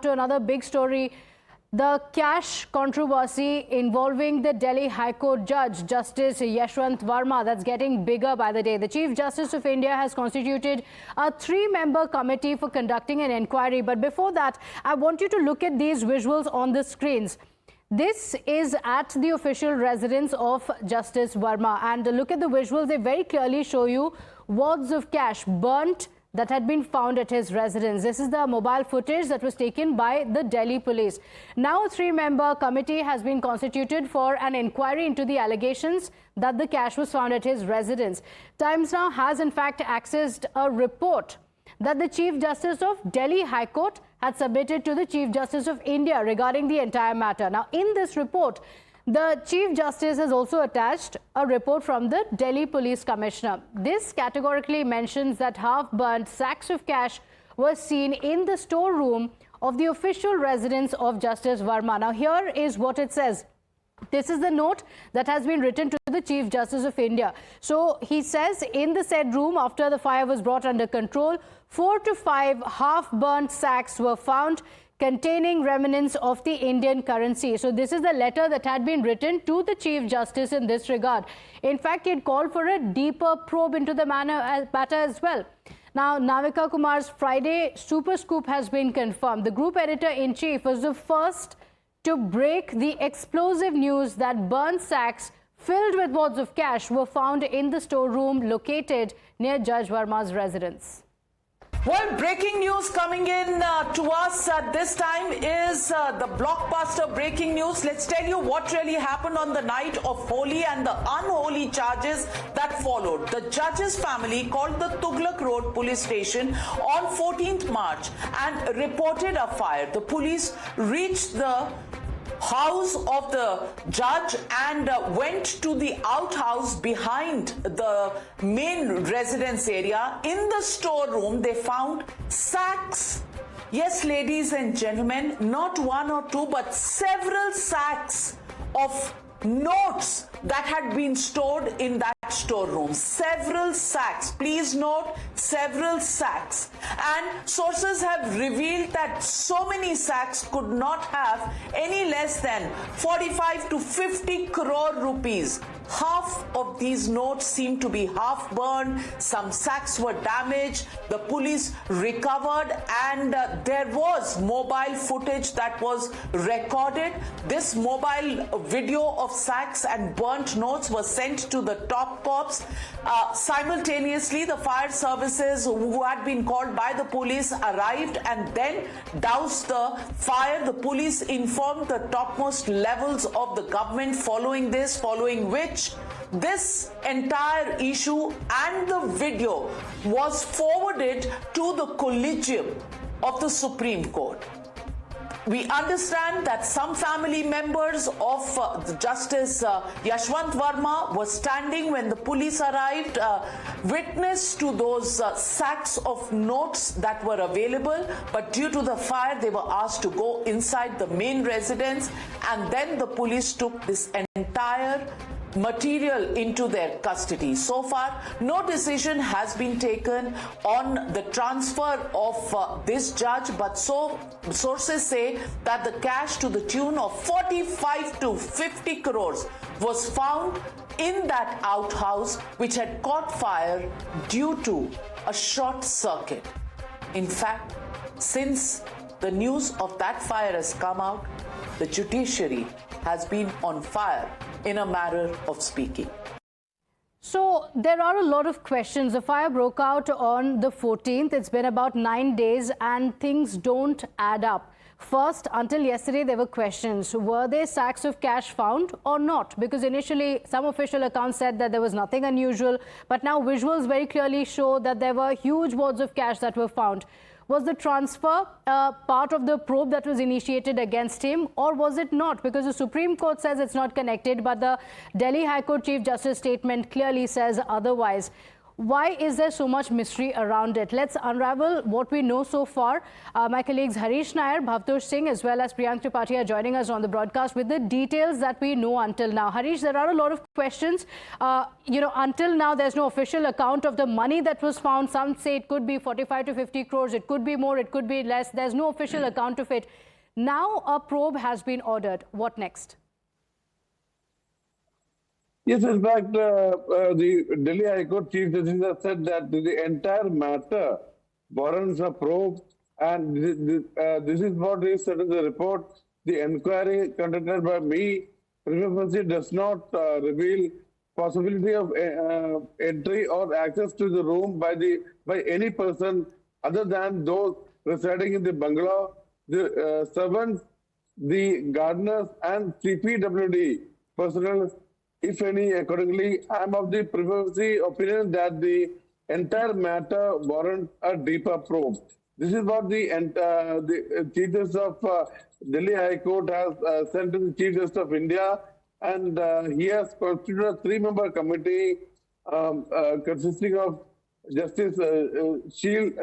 To another big story, the cash controversy involving the Delhi High Court judge, Justice Yashwant Varma, that's getting bigger by the day. The Chief Justice of India has constituted a 3-member committee for conducting an inquiry. But before that, I want you to look at these visuals on the screens. This is at the official residence of Justice Varma. And look at the visuals. They very clearly show you wads of cash burnt that had been found at his residence. This is the mobile footage that was taken by the Delhi police. Now a 3-member committee has been constituted for an inquiry into the allegations that the cash was found at his residence. Times Now has in fact accessed a report that the Chief Justice of Delhi High Court had submitted to the Chief Justice of India regarding the entire matter. Now in this report, the Chief Justice has also attached a report from the Delhi Police Commissioner. This categorically mentions that half-burnt sacks of cash were seen in the storeroom of the official residence of Justice Varma. Now, here is what it says. This is the note that has been written to the Chief Justice of India. So, he says in the said room, after the fire was brought under control, 4 to 5 half-burnt sacks were found containing remnants of the Indian currency. So this is the letter that had been written to the Chief Justice in this regard. In fact, it called for a deeper probe into the matter as well. Now, Navika Kumar's Friday Super Scoop has been confirmed. The group editor-in-chief was the first to break the explosive news that burnt sacks filled with wads of cash were found in the storeroom located near Judge Varma's residence. Well, breaking news coming in to us this time is the blockbuster breaking news. Let's tell you what really happened on the night of Holi and the unholy charges that followed. The judge's family called the Tughlaq Road police station on 14th March and reported a fire. The police reached the house of the judge and went to the outhouse behind the main residence area. In the storeroom, they found sacks. Yes, ladies and gentlemen, not one or two, but several sacks of notes that had been stored in that storeroom. Several sacks. Please note, several sacks. And sources have revealed that so many sacks could not have any less than 45 to 50 crore rupees. Half of these notes seem to be half burned. Some sacks were damaged. The police recovered and there was mobile footage that was recorded. This mobile video of sacks and burnt notes was sent to the top cops. Simultaneously, the fire services who had been called by the police arrived and then doused the fire. The police informed the topmost levels of the government following which this entire issue and the video was forwarded to the Collegium of the Supreme Court. We understand that some family members of Justice Yashwant Varma were standing when the police arrived, witness to those sacks of notes that were available, but due to the fire they were asked to go inside the main residence, and then the police took this entire material into their custody. So far, no decision has been taken on the transfer of this judge, but sources say that the cash to the tune of 45 to 50 crores was found in that outhouse which had caught fire due to a short circuit. In fact, since the news of that fire has come out, the judiciary has been on fire, in a manner of speaking. So there are a lot of questions. The fire broke out on the 14th. It's been about 9 days and things don't add up. First, until yesterday, there were questions. Were there sacks of cash found or not? Because initially, some official accounts said that there was nothing unusual. But now visuals very clearly show that there were huge wads of cash that were found. Was the transfer part of the probe that was initiated against him, or was it not? Because the Supreme Court says it's not connected, but the Delhi High Court Chief Justice statement clearly says otherwise. Why is there so much mystery around it? Let's unravel what we know so far. My colleagues Harish Nair, Bhavtosh Singh as well as Priyank Tripathi are joining us on the broadcast with the details that we know until now. Harish, there are a lot of questions. Until now there's no official account of the money that was found. Some say it could be 45 to 50 crores, it could be more, it could be less. There's no official account of it. Now a probe has been ordered. What next? Yes, in fact, the Delhi High Court Chief Justice has said that the entire matter warrants a probe, and this is what is said in the report. The inquiry conducted by me prima facie does not reveal possibility of entry or access to the room by any person other than those residing in the bungalow, the servants, the gardeners, and CPWD personnel, if any. Accordingly, I am of the prima facie opinion that the entire matter warrants a deeper probe. This is what the Chief Justice of Delhi High Court has sent to the Chief Justice of India, and he has constituted a three-member committee consisting of Justice Shield,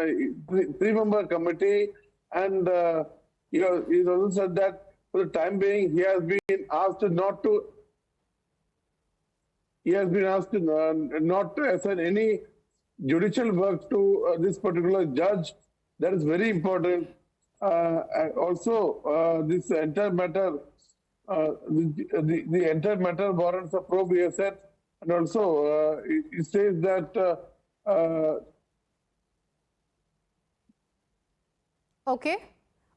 three-member committee, and he also said that for the time being he has been asked not to. He has been asked not to assign any judicial work to this particular judge. That is very important. And also, this entire matter, the entire matter warrants a probe, he has said, and also it says that.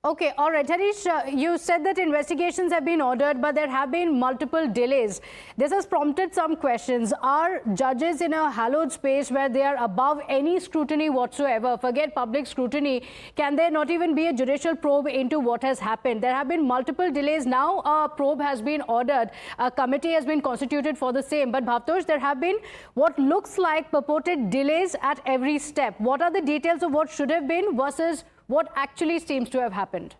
Okay, all right. Harish, you said that investigations have been ordered, but there have been multiple delays. This has prompted some questions. Are judges in a hallowed space where they are above any scrutiny whatsoever? Forget public scrutiny. Can there not even be a judicial probe into what has happened? There have been multiple delays. Now a probe has been ordered. A committee has been constituted for the same. But Bhavtosh, there have been what looks like purported delays at every step. What are the details of what should have been versus what actually seems to have happened?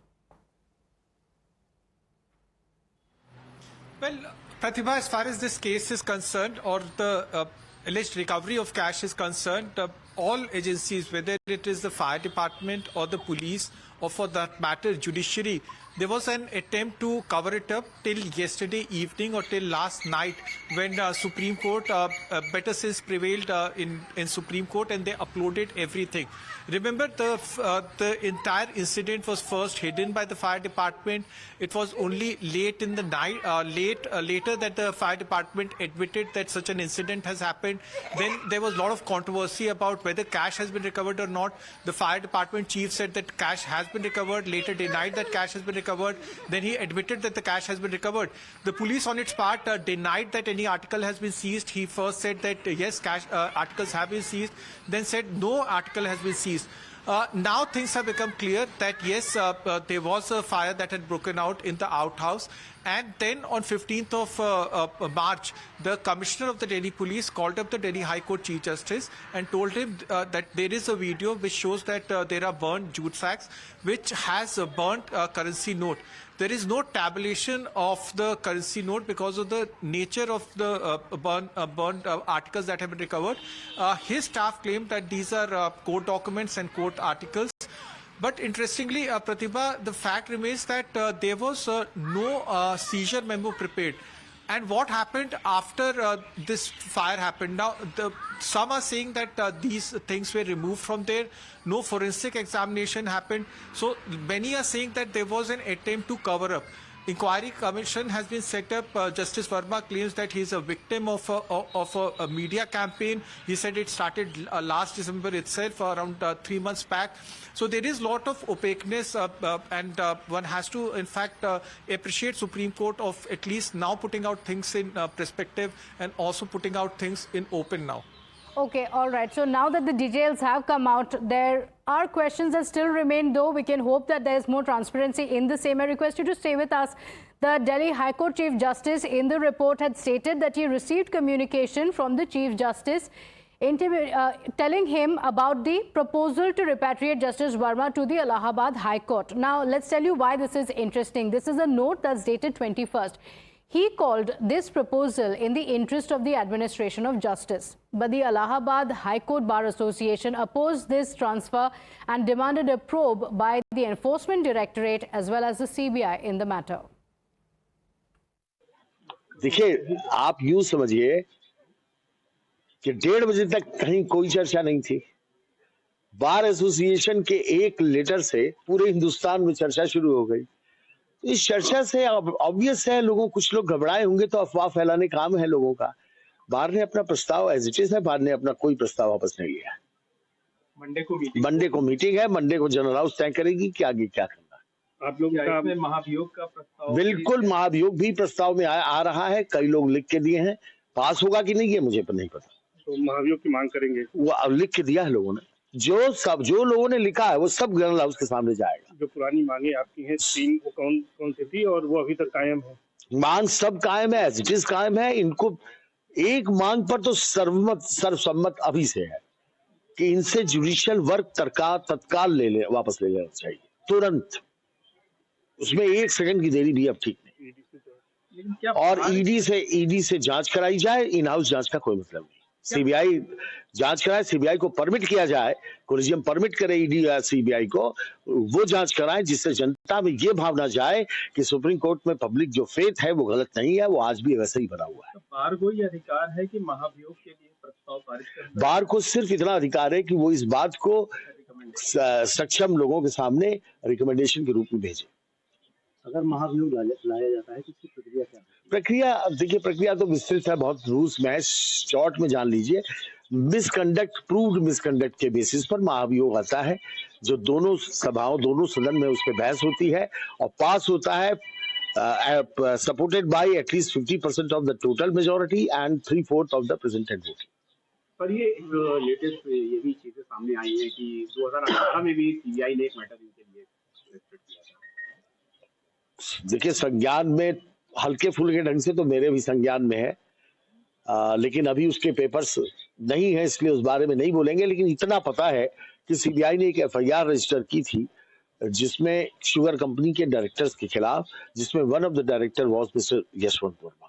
Well, Pratibha, as far as this case is concerned, or the alleged recovery of cash is concerned, all agencies, whether it is the fire department or the police, or for that matter, judiciary, there was an attempt to cover it up till yesterday evening or till last night when Supreme Court, better sense prevailed in Supreme Court, and they uploaded everything. Remember, the entire incident was first hidden by the fire department. It was only late in the night, later that the fire department admitted that such an incident has happened. Then there was a lot of controversy about whether cash has been recovered or not. The fire department chief said that cash has been recovered, later denied that cash has been recovered. Then he admitted that the cash has been recovered. The police on its part denied that any article has been seized. He first said that yes, cash articles have been seized, then said no article has been seized. Now things have become clear that yes, there was a fire that had broken out in the outhouse, and then on 15th of March, the Commissioner of the Delhi Police called up the Delhi High Court Chief Justice and told him that there is a video which shows that there are burnt jute sacks which has a burnt currency note. There is no tabulation of the currency note because of the nature of the burnt articles that have been recovered. His staff claimed that these are court documents and court articles. But interestingly, Pratibha, the fact remains that there was no seizure memo prepared. And what happened after this fire happened? Now, some are saying that these things were removed from there. No forensic examination happened. So many are saying that there was an attempt to cover up. Inquiry commission has been set up. Justice Varma claims that he is a victim of a media campaign. He said it started last December itself, around 3 months back. So there is a lot of opaqueness, and one has to, in fact, appreciate Supreme Court of at least now putting out things in perspective and also putting out things in open now. Okay, all right. So now that the details have come out, there are questions that still remain, though. We can hope that there is more transparency in the same. I request you to stay with us. The Delhi High Court Chief Justice in the report had stated that he received communication from the Chief Justice telling him about the proposal to repatriate Justice Varma to the Allahabad High Court. Now, let's tell you why this is interesting. This is a note that's dated 21st. He called this proposal in the interest of the administration of justice. But the Allahabad High Court Bar Association opposed this transfer and demanded a probe by the Enforcement Directorate as well as the CBI in the matter. देखिए, आप यूं समझिए कि 1:30 बजे तक कहीं कोई चर्चा नहीं थी। बार एसोसिएशन के एक लेटर से पूरे हिंदुस्तान में चर्चा शुरू हो गई। इस चर्चा से ऑब्वियस है, लोगों कुछ लोग घबराए होंगे, तो अफवाह फैलाने काम है लोगों का। बार ने अपना प्रस्ताव एज इट इज है, बार ने अपना कोई प्रस्ताव वापस नहीं लिया। मंडे को मीटिंग है, मंडे को जनरल हाउस तय करेगी कि आगे क्या करना। आप लोग का महाभियोग का प्रस्ताव, बिल्कुल महाभियोग भी प्रस्ताव में आ रहा है, कई लोग लिख के दिए हैं। पास होगा कि नहीं ये मुझे नहीं पता। तो महाभियोग की मांग करेंगे, वो लिख के दिया है लोगों ने। जो लोगों ने लिखा है वो सब जनरल हाउस के सामने जाएगा। जो पुरानी मांगे आपकी हैं 3, वो कौन सी थी और वो अभी तक कायम है? मांग सब कायम है, एज इट इज कायम है। इनको एक मांग पर तो सर्वसम्मत अभी से है कि इनसे जुडिशियल वर्क तत्काल वापस ले लेना चाहिए, तुरंत। उसमें 1 सेकंड की देरी भी अब ठीक नहीं। और ईडी से जांच कराई जाए, इन हाउस जांच का कोई मतलब नहीं। सीबीआई जांच कराए, सीबीआई को परमिट किया जाए, कोलिजियम परमिट करे ईडी या सीबीआई को, वो जांच कराए, जिससे जनता में ये भावना जाए कि सुप्रीम कोर्ट में पब्लिक जो फेथ है वो गलत नहीं है, वो आज भी वैसे ही बना हुआ है। तो बार को ये अधिकार है कि महाभियोग के लिए प्रस्ताव पारित कर, बार को सिर्फ इतना अधिकार है कि वो इस बात को सक्षम लोगों के सामने रिकमेंडेशन के रूप में भेजे। अगर महाभियोग लाया जाता है तो इसकी प्रक्रिया क्या है? प्रक्रिया तो विस्तृत है, बहुत रूल्स में है, शॉर्ट में जान लीजिए। प्रूव्ड मिसकंडक्ट के बेसिस पर महाभियोग आता है, जो दोनों सदन में उस पर बहस होती है और पास होता है, supported by at least 50% of the total majority and 3/4 of the presented vote. पर ये लेटेस्ट ये भी चीजें सामने आई है कि 2018 में भी सीबीआई ने एक मैटर इनके लिए किया था। देखिए, संज्ञान में हल्के फुल्के ढंग से तो मेरे भी संज्ञान में है, लेकिन अभी उसके पेपर्स नहीं है, इसलिए उस बारे में नहीं बोलेंगे। लेकिन इतना पता है कि सीबीआई ने एक एफआईआर रजिस्टर की थी जिसमें शुगर कंपनी के डायरेक्टर्स के खिलाफ, जिसमें one of the director was mister Yashwant Verma.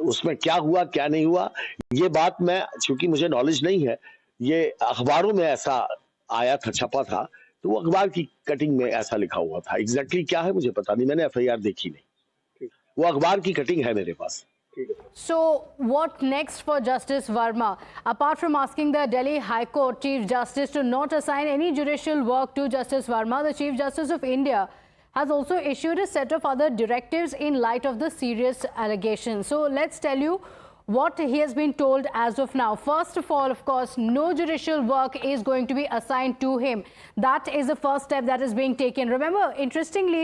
उसमें क्या हुआ क्या नहीं हुआ ये बात मैं, चूंकि मुझे नॉलेज नहीं है, ये अखबारों में ऐसा आया था, छपा था, तो वो अखबार की कटिंग में ऐसा लिखा हुआ था। एग्जैक्टली क्या है मुझे पता नहीं, मैंने एफआईआर देखी नहीं, वो अखबार की कटिंग है मेरे पास। So what next for Justice Varma? Apart from asking the Delhi High Court Chief Justice to not assign any judicial work to Justice Varma, the Chief Justice of India has also issued a set of other directives in light of the serious allegations. So let's tell you what he has been told as of now. First of all, of course, no judicial work is going to be assigned to him. That is the first step that is being taken. Remember, interestingly,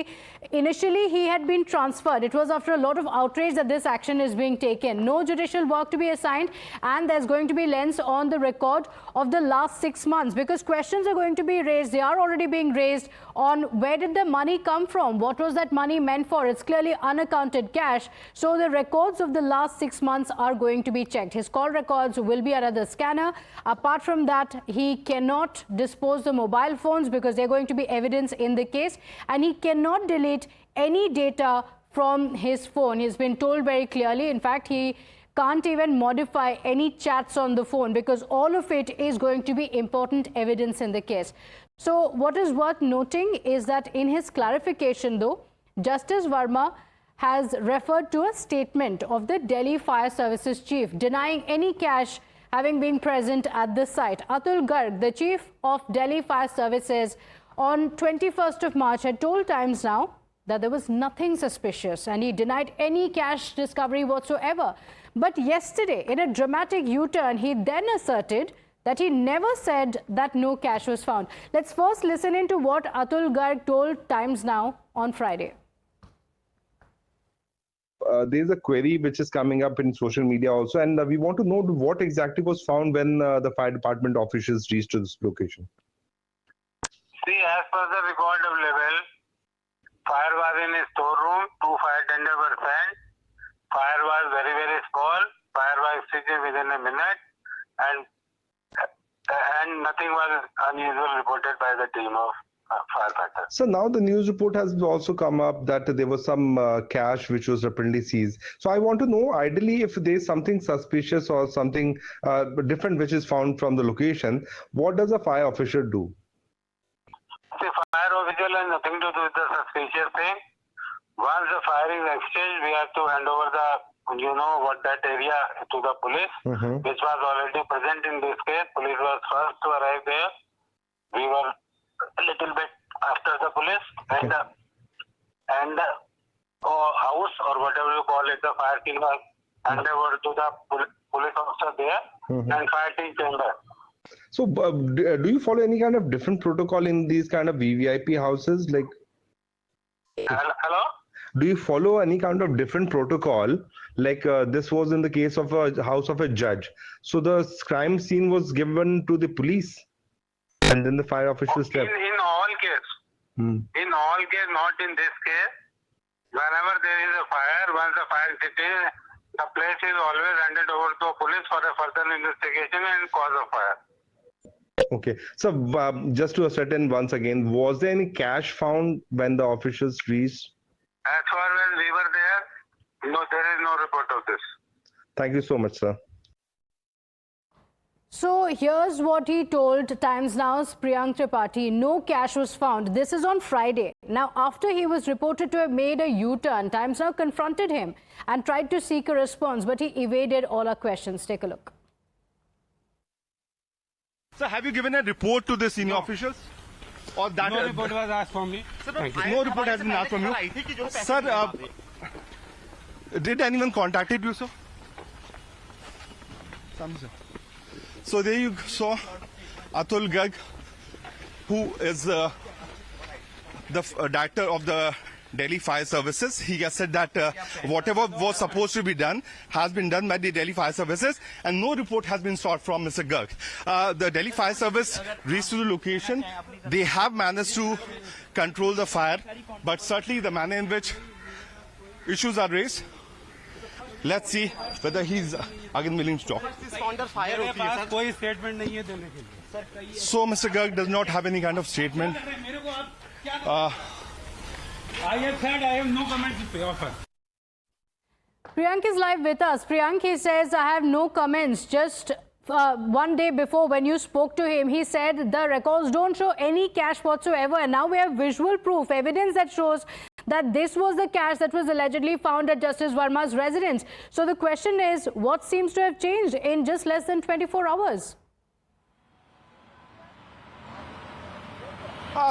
initially he had been transferred. It was after a lot of outrage that this action is being taken. No judicial work to be assigned, and there's going to be lens on the record of the last 6 months, because questions are going to be raised. They are already being raised on where did the money come from? What was that money meant for? It's clearly unaccounted cash. So the records of the last 6 months are going to be checked. His call records will be under the scanner. Apart from that, he cannot dispose the mobile phones because they're going to be evidence in the case, and he cannot delete any data from his phone. He's been told very clearly. In fact, he can't even modify any chats on the phone because all of it is going to be important evidence in the case. So what is worth noting is that in his clarification, though, Justice Varma has referred to a statement of the Delhi Fire Services chief denying any cash having been present at the site. Atul Garg, the chief of Delhi Fire Services, on 21st of March had told Times Now that there was nothing suspicious and he denied any cash discovery whatsoever. But yesterday, in a dramatic U-turn, he then asserted that he never said that no cash was found. Let's first listen into what Atul Garg told Times Now on Friday. There's a query which is coming up in social media also, and we want to know what exactly was found when the fire department officials reached to this location. See, as per the record of level, fire was in a storeroom, 2 fire tenders were sent, fire was very, very small, fire was extinguished within a minute, and nothing was unusual reported by the team of firefighters. So now the news report has also come up that there was some cash which was apparently seized. So I want to know, ideally, if there is something suspicious or something different which is found from the location, what does a fire officer do? The fire official has nothing to do with the suspicious thing. Once the fire is exchanged, we have to hand over that area to the police, which was already present in this case. Police was first to arrive there. We were a little bit after the police, and the house or whatever you call it, the fire team was handed over to the police officer there and fire team chamber. So do you follow any kind of different protocol in these kind of VVIP houses? Like, Hello? do you follow any kind of different protocol? Like this was in the case of a house of a judge. So the crime scene was given to the police, and then the fire officials stepped. In all cases, not in this case. Whenever there is a fire, once the fire is hit, the place is always handed over to police for a further investigation and cause of fire. Okay, so just to ascertain once again, was there any cash found when the officials reached? As far as we were there, no, there is no report of this. Thank you so much, sir. So here's what he told Times Now's Priyank Tripathi. No cash was found. This is on Friday. Now, after he was reported to have made a U-turn, Times Now confronted him and tried to seek a response, but he evaded all our questions. Take a look. Sir, have you given a report to the senior officials? Or that no report was asked from me. No report has been asked from you. Sir, did anyone contacted you, sir? So there you saw Atul Garg, who is the director of the Delhi Fire Services. He has said that whatever was supposed to be done has been done by the Delhi Fire Services, and no report has been sought from Mr. Garg. The Delhi Fire Service reached to the location. They have managed to control the fire, but certainly the manner in which issues are raised, let's see whether he's again willing to talk. So Mr. Garg does not have any kind of statement. I have said I have no comment to pay offer. Priyank is live with us. Priyank, he says, I have no comments. Just one day before, when you spoke to him, he said the records don't show any cash whatsoever. And now we have visual proof, evidence that shows that this was the cash that was allegedly found at Justice Varma's residence. So the question is, what seems to have changed in just less than 24 hours?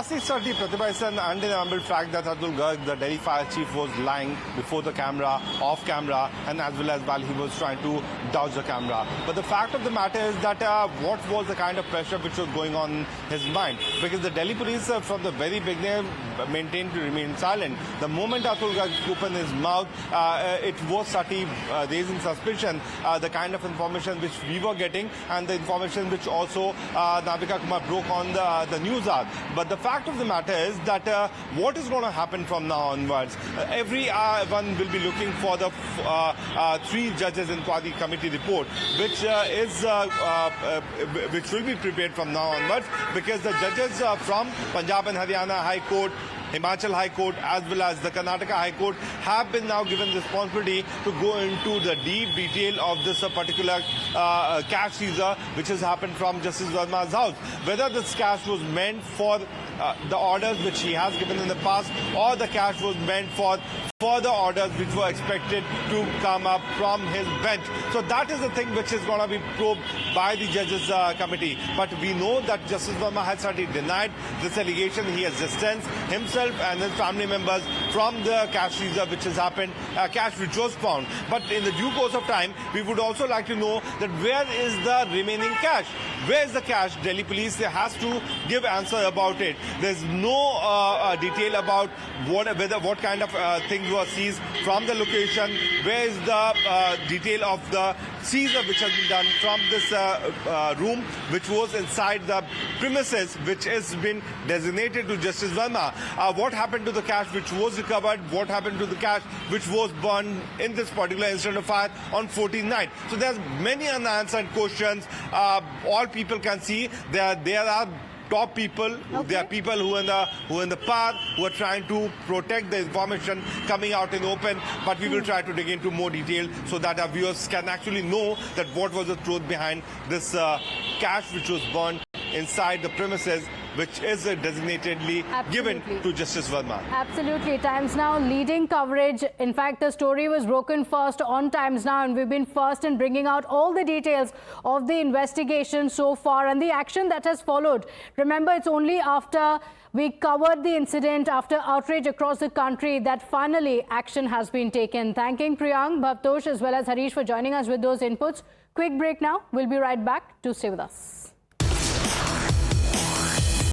See, certainly, Pratibha, it's an undeniable fact that Atul Garg, the Delhi Fire Chief, was lying before the camera, off camera, and as well as while he was trying to dodge the camera. But the fact of the matter is that what was the kind of pressure which was going on in his mind? Because the Delhi police, from the very beginning, maintained to remain silent. The moment Atul Garg opened his mouth, it was certainly raising suspicion, the kind of information which we were getting and the information which also Navika Kumar broke on the news hour. But the fact of the matter is that what is going to happen from now onwards? Everyone will be looking for the 3 judges inquiry committee report, which will be prepared from now onwards, because the judges from Punjab and Haryana High Court, Himachal High Court, as well as the Karnataka High Court, have been now given responsibility to go into the deep detail of this particular cash seizure which has happened from Justice Varma's house. Whether this cash was meant for the orders which he has given in the past, or the cash was meant for further orders which were expected to come up from his bench. So that is the thing which is going to be probed by the judges committee. But we know that Justice Varma has certainly denied this allegation. He has distanced himself and his family members from the cash seizure which has happened, cash which was found. But in the due course of time, we would also like to know that where is the remaining cash? Where is the cash? Delhi police has to give answer about it. There's no detail about what kind of things were seized from the location. Where is the detail of the seizure which has been done from this room which was inside the premises which has been designated to Justice Varma? What happened to the cash which was recovered? What happened to the cash which was burned in this particular incident of fire on 14th night? So there's many unanswered questions. All people can see there are top people. They are people who are in the path, who are trying to protect the information coming out in open. But we will try to dig into more detail so that our viewers can actually know that what was the truth behind this cash which was burned inside the premises, which is designatedly given to Justice Varma. Absolutely. Times Now leading coverage. In fact, the story was broken first on Times Now, and we've been first in bringing out all the details of the investigation so far and the action that has followed. Remember, it's only after we covered the incident, after outrage across the country, that finally action has been taken. Thanking Priyank, Bhavtosh as well as Harish for joining us with those inputs. Quick break now. We'll be right back. Do stay with us.